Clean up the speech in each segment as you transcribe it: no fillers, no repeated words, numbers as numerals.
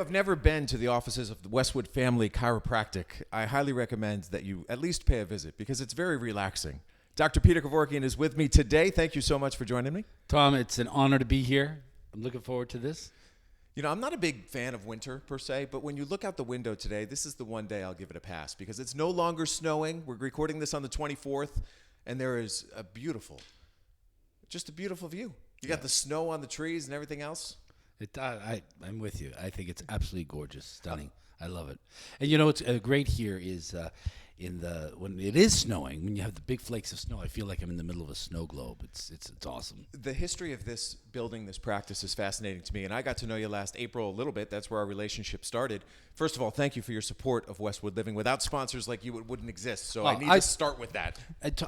have never been to the offices of the Westwood Family Chiropractic, I highly recommend that you at least pay a visit because it's very relaxing. Dr. Patti Giuliano is with me today. Thank you so much for joining me. Tom, it's an honor to be here. I'm looking forward to this. You know, I'm not a big fan of winter per se, but when you look out the window today, this is the one day I'll give it a pass because it's no longer snowing. We're recording this on the 24th, and there is just a beautiful view. You got the snow on the trees and everything else. I'm with you. I think it's absolutely gorgeous, stunning. I love it. And you know what's great here is when it is snowing, when you have the big flakes of snow, I feel like I'm in the middle of a snow globe. It's awesome. The history of this building, this practice is fascinating to me, and I got to know you last April a little bit. That's where our relationship started. First of all, thank you for your support of Westwood Living. Without sponsors like you, it wouldn't exist. So I need to start with that.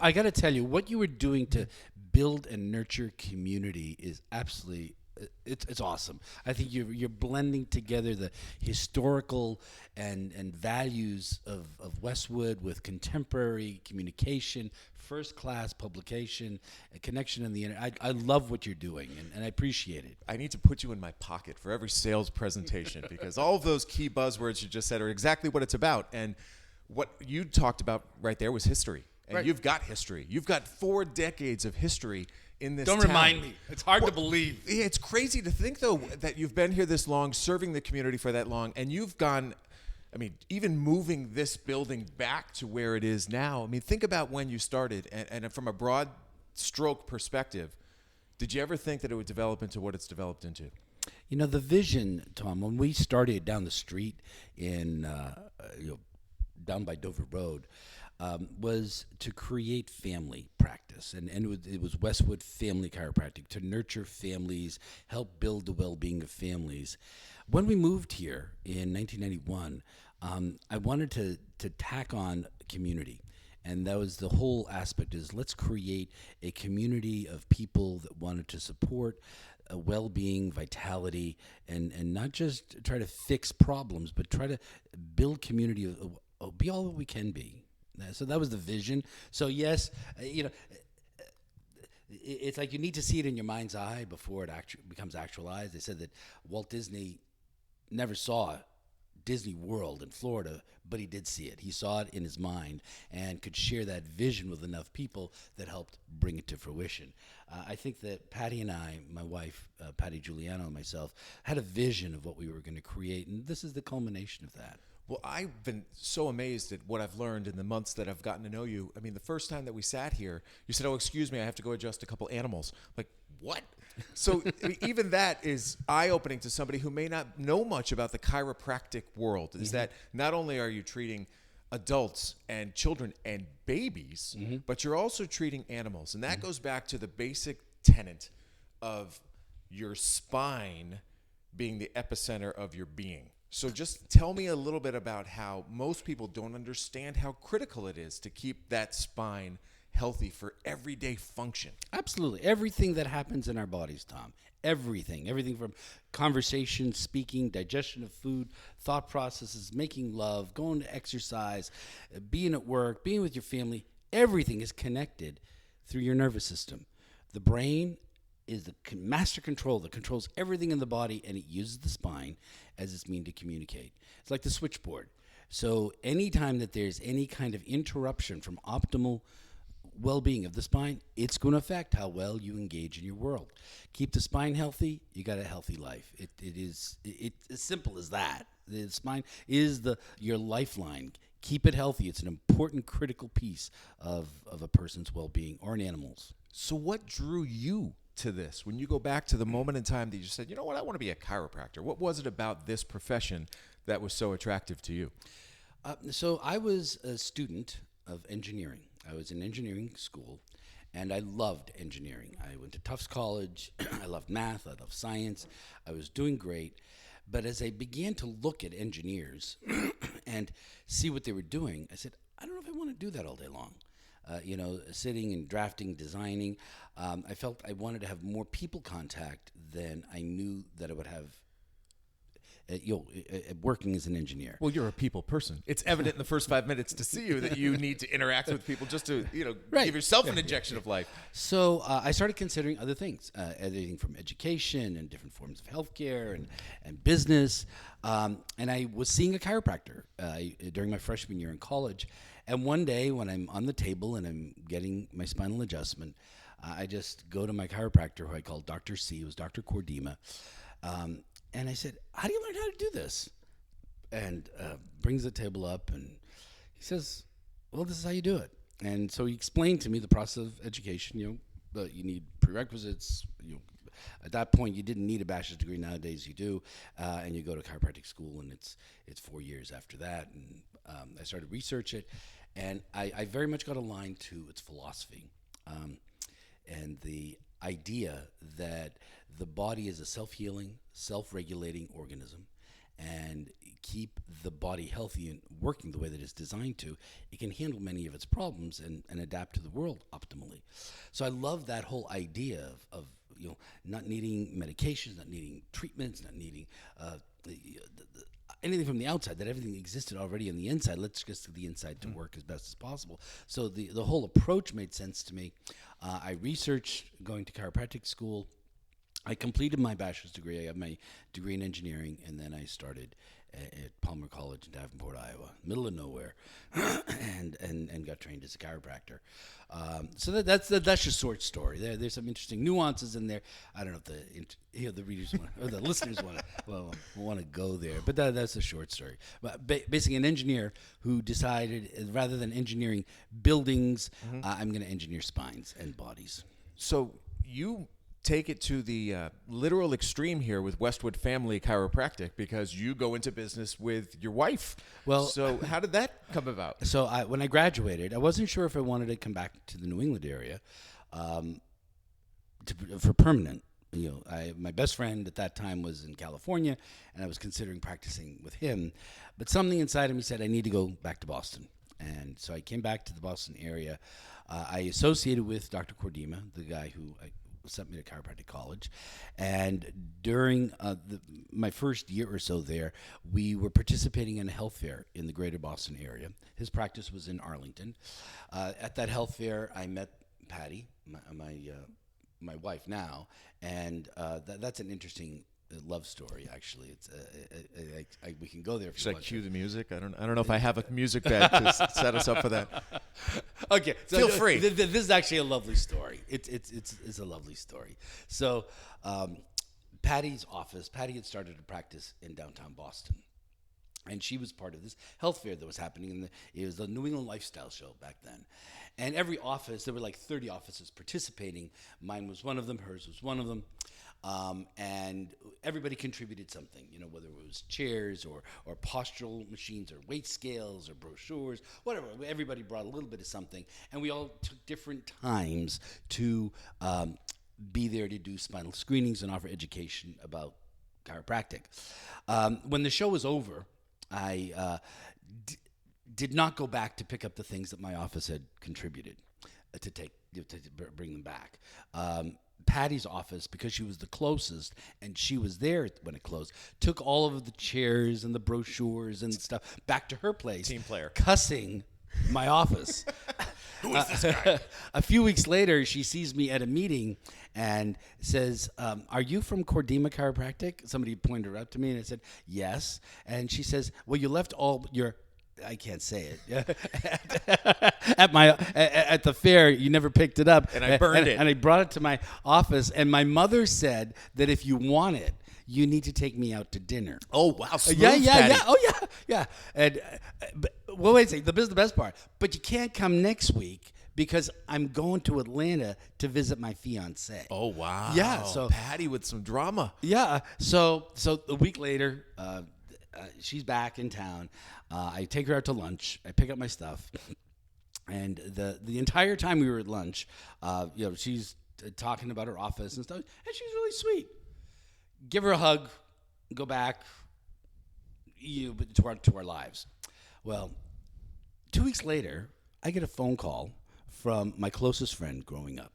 I got to tell you, what you were doing to build and nurture community is absolutely it's awesome. I think you're blending together the historical and values of Westwood with contemporary communication, first class publication, a connection in the internet. I love what you're doing, and I appreciate it. I need to put you in my pocket for every sales presentation because all of those key buzzwords you just said are exactly what it's about. And what you talked about right there was history. And right. You've got history. You've got 4 decades of history in this Don't town. remind me. It's hard to believe. Yeah, it's crazy to think, though, that you've been here this long, serving the community for that long, and you've gone, I mean, even moving this building back to where it is now. I mean, think about when you started, and from a broad stroke perspective, did you ever think that it would develop into what it's developed into? You know, the vision, Tom, when we started down the street in, down by Dover Road, was to create family practice. And it was Westwood Family Chiropractic, to nurture families, help build the well-being of families. When we moved here in 1991, I wanted to tack on community. And that was the whole aspect is let's create a community of people that wanted to support well-being, vitality, and not just try to fix problems, but try to build community, be all that we can be. So that was the vision. So yes, it's like you need to see it in your mind's eye before it actually becomes actualized. They said that Walt Disney never saw Disney World in Florida, but he did see it. He saw it in his mind and could share that vision with enough people that helped bring it to fruition. I think that Patti and I, my wife, Patti Giuliano, and myself, had a vision of what we were going to create, and this is the culmination of that. Well, I've been so amazed at what I've learned in the months that I've gotten to know you. I mean, the first time that we sat here, you said, "Oh, excuse me, I have to go adjust a couple animals." Like, what? So I mean, even that is eye-opening to somebody who may not know much about the chiropractic world, is that not only are you treating adults and children and babies, but you're also treating animals. And that goes back to the basic tenet of your spine being the epicenter of your being. So just tell me a little bit about how most people don't understand how critical it is to keep that spine healthy for everyday function. Absolutely. Everything that happens in our bodies, Tom. Everything from conversation, speaking, digestion of food, thought processes, making love, going to exercise, being at work, being with your family. Everything is connected through your nervous system. The brain is the master control that controls everything in the body, and it uses the spine as its means to communicate. It's like the switchboard. So anytime that there's any kind of interruption from optimal well-being of the spine, it's going to affect how well you engage in your world. Keep the spine healthy, you got a healthy life. It's as simple as that. The spine is your lifeline. Keep it healthy. It's an important, critical piece of a person's well-being or an animal's. So what drew you to this? When you go back to the moment in time that you said, you know what, I want to be a chiropractor. What was it about this profession that was so attractive to you? So I was a student of engineering. I was in engineering school, and I loved engineering. I went to Tufts College. I loved math. I loved science. I was doing great. But as I began to look at engineers and see what they were doing, I said, I don't know if I want to do that all day long. Sitting and drafting, designing. I felt I wanted to have more people contact than I knew that I would have working as an engineer. Well, you're a people person. It's evident in the first 5 minutes to see you that you need to interact with people just to, Right. give yourself an injection of life. So I started considering other things, everything from education and different forms of healthcare and business. And I was seeing a chiropractor during my freshman year in college. And one day when I'm on the table and I'm getting my spinal adjustment, I just go to my chiropractor, who I called Dr. C. It was Dr. Cordima. And I said, how do you learn how to do this? And brings the table up and he says, well, this is how you do it. And so he explained to me the process of education. You need prerequisites. At that point, you didn't need a bachelor's degree. Nowadays, you do. And you go to chiropractic school, and it's 4 years after that. And I started to research it, and I very much got aligned to its philosophy and the idea that the body is a self-healing, self-regulating organism, and keep the body healthy and working the way that it's designed to, it can handle many of its problems and adapt to the world optimally. So I love that whole idea of not needing medications, not needing treatments, not needing anything from the outside, that everything existed already on the inside. Let's just get the inside to work as best as possible. So the whole approach made sense to me. I researched going to chiropractic school. I completed my bachelor's degree. I got my degree in engineering, and then I started at Palmer College in Davenport, Iowa, middle of nowhere, and got trained as a chiropractor. So that's just short story. There's some interesting nuances in there. I don't know if the readers want, or the listeners want to go there, but that's a short story. But basically, an engineer who decided rather than engineering buildings, I'm going to engineer spines and bodies. So you take it to the literal extreme here with Westwood Family Chiropractic, because you go into business with your wife. Well, so how did that come about? So when I graduated, I wasn't sure if I wanted to come back to the New England area for permanent. My best friend at that time was in California, and I was considering practicing with him. But something inside of me said I need to go back to Boston. And so I came back to the Boston area. I associated with Dr. Cordima, the guy who sent me to chiropractic college, and during my first year or so there, we were participating in a health fair in the greater Boston area. His practice was in Arlington. At that health fair, I met Patti, my wife now, and that's an interesting love story. Actually, it's we can go there. If Should you I want cue to. the music? I don't know if I have a music bed to set us up for that. Okay, so Feel free. This is actually a lovely story. It's a lovely story. So, Patti's office. Patti had started to practice in downtown Boston, and she was part of this health fair that was happening. It was the New England Lifestyle Show back then, and every office, there were like 30 offices participating. Mine was one of them. Hers was one of them. And everybody contributed something, whether it was chairs or postural machines or weight scales or brochures, whatever. Everybody brought a little bit of something, and we all took different times to be there to do spinal screenings and offer education about chiropractic. When the show was over, I did not go back to pick up the things that my office had contributed to bring them back. Patti's office, because she was the closest and she was there when it closed, took all of the chairs and the brochures and stuff back to her place. Team player. Cussing my office. Who is this guy? A few weeks later, she sees me at a meeting and says, are you from Cordima Chiropractic? Somebody pointed her out to me, and I said, yes. And she says, well, you left all your... I can't say it. At the fair, you never picked it up, and I burned it. And I brought it to my office. And my mother said that if you want it, you need to take me out to dinner. Oh wow! Smooth, Yeah. Patti. Oh yeah. And wait a second. This is the best part. But you can't come next week because I'm going to Atlanta to visit my fiance. Oh wow! Yeah. So Patti with some drama. Yeah. So a week later, she's back in town. I take her out to lunch. I pick up my stuff, and the entire time we were at lunch, she's talking about her office and stuff, and she's really sweet. Give her a hug, go back, to our lives. Well, 2 weeks later, I get a phone call from my closest friend growing up.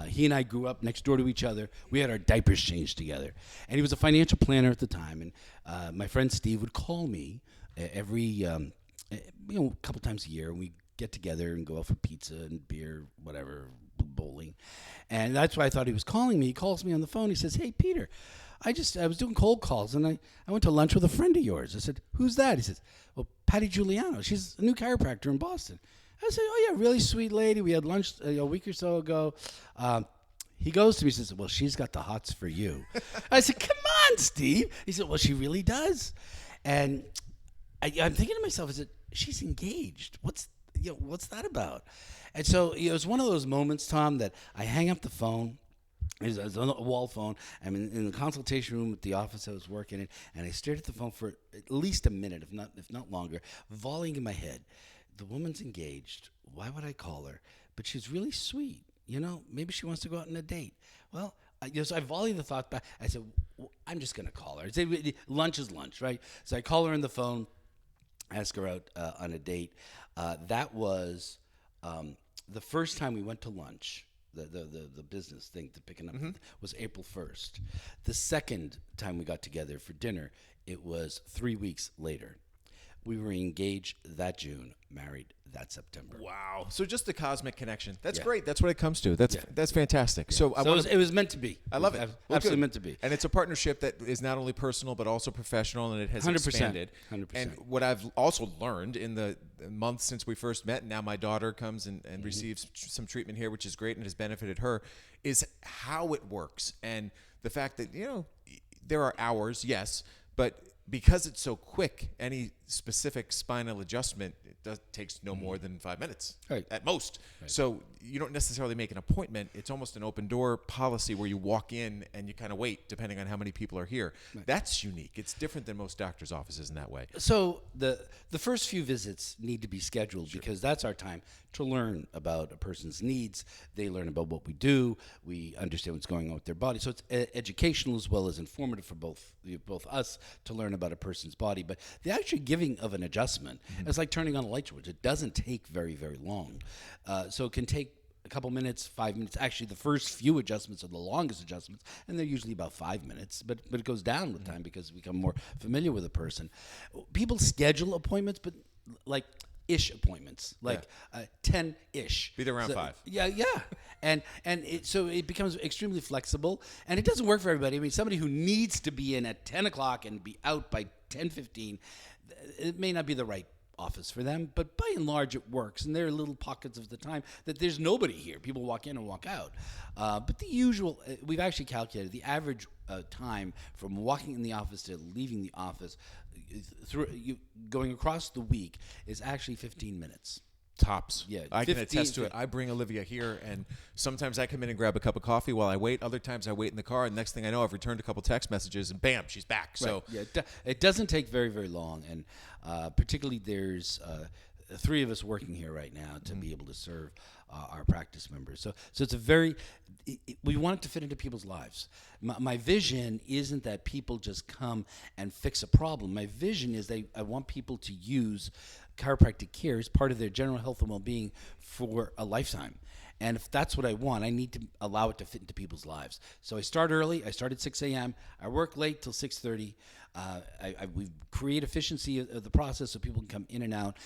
He and I grew up next door to each other. We had our diapers changed together. And he was a financial planner at the time. And my friend Steve would call me every, a couple times a year. And we'd get together and go out for pizza and beer, whatever, bowling. And that's why I thought he was calling me. He calls me on the phone. He says, "Hey, Peter, I was doing cold calls, and I went to lunch with a friend of yours." I said, "Who's that?" He says, "Well, Patti Giuliano. She's a new chiropractor in Boston." I said, "Oh, yeah, really sweet lady. We had lunch a week or so ago." He goes to me and says, "Well, she's got the hots for you." I said, "Come on, Steve." He said, "Well, she really does." And I'm thinking to myself, she's engaged. What's that about? And so it was one of those moments, Tom, that I hang up the phone. It was on a wall phone. I'm in the consultation room at the office I was working in, and I stared at the phone for at least a minute, if not longer, volleying in my head. The woman's engaged. Why would I call her? But she's really sweet. Maybe she wants to go out on a date. Well, so I volleyed the thought back. I said, I'm just going to call her. I said, lunch is lunch, right? So I call her on the phone, ask her out on a date. That was the first time we went to lunch. The business thing to picking up was April 1st. The second time we got together for dinner, it was 3 weeks later. We were engaged that June, married that September. Wow. So just the cosmic connection. That's great. That's what it comes to. That's fantastic. Yeah. So it was meant to be. I love it. Absolutely meant to be. And it's a partnership that is not only personal but also professional, and it has 100%, expanded. 100%. And what I've also learned in the months since we first met, and now my daughter comes and receives some treatment here, which is great and has benefited her, is how it works. And the fact that, there are hours, yes, but because it's so quick, any specific spinal adjustment takes no more than 5 minutes at most. Right. So you don't necessarily make an appointment. It's almost an open door policy where you walk in and you kind of wait depending on how many people are here. Right. That's unique. It's different than most doctors' offices in that way. So the first few visits need to be scheduled because that's our time to learn about a person's needs. They learn about what we do. We understand what's going on with their body. So it's educational as well as informative for both us to learn about a person's body. But the actual giving of an adjustment is like turning on a light switch. It doesn't take very, very long. So it can take a couple minutes, 5 minutes. Actually, the first few adjustments are the longest adjustments, and they're usually about 5 minutes. But it goes down with time because we become more familiar with a person. People schedule appointments, but like ish appointments, like 10-ish. Be there around 5. Yeah. And so it becomes extremely flexible, and it doesn't work for everybody. I mean, somebody who needs to be in at 10 o'clock and be out by 10:15, it may not be the right office for them, but by and large it works. And there are little pockets of the time that there's nobody here. People walk in and walk out. But the usual, we've actually calculated the average time from walking in the office to leaving the office going across the week is actually 15 minutes. Tops. Yeah, I can attest to it. I bring Olivia here, and sometimes I come in and grab a cup of coffee while I wait. Other times I wait in the car, and next thing I know, I've returned a couple text messages, and bam, she's back. So it doesn't take very, very long, and particularly there's 3 of us working here right now to be able to serve our practice members. So it's we want it to fit into people's lives. My vision isn't that people just come and fix a problem. My vision is I want people to use chiropractic care as part of their general health and well-being for a lifetime. And if that's what I want, I need to allow it to fit into people's lives. So I start early. I start at 6 a.m. I work late till 6:30. We create efficiency of the process so people can come in and out.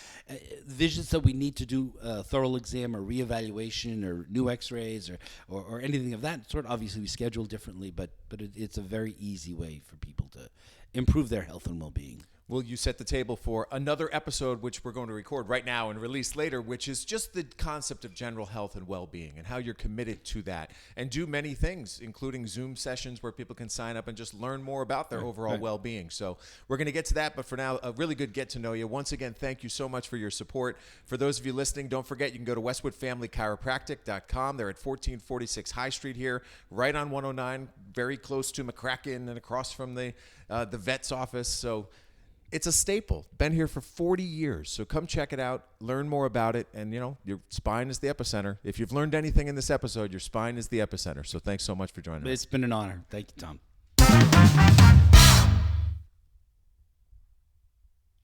Visions that we need to do a thorough exam or reevaluation or new x-rays or anything of that sort, obviously we schedule differently, but it's a very easy way for people to improve their health and well-being. Will you set the table for another episode, which we're going to record right now and release later, which is just the concept of general health and well-being and how you're committed to that and do many things, including Zoom sessions where people can sign up and just learn more about their overall well-being. So we're going to get to that, but for now, a really good get to know you. Once again, thank you so much for your support. For those of you listening, don't forget you can go to westwoodfamilychiropractic.com. They're at 1446 High Street here, right on 109, very close to McCracken and across from the vet's office. So it's a staple. Been here for 40 years. So come check it out, learn more about it, and your spine is the epicenter. If you've learned anything in this episode, your spine is the epicenter. So thanks so much for joining us. It's been an honor. Thank you, Tom.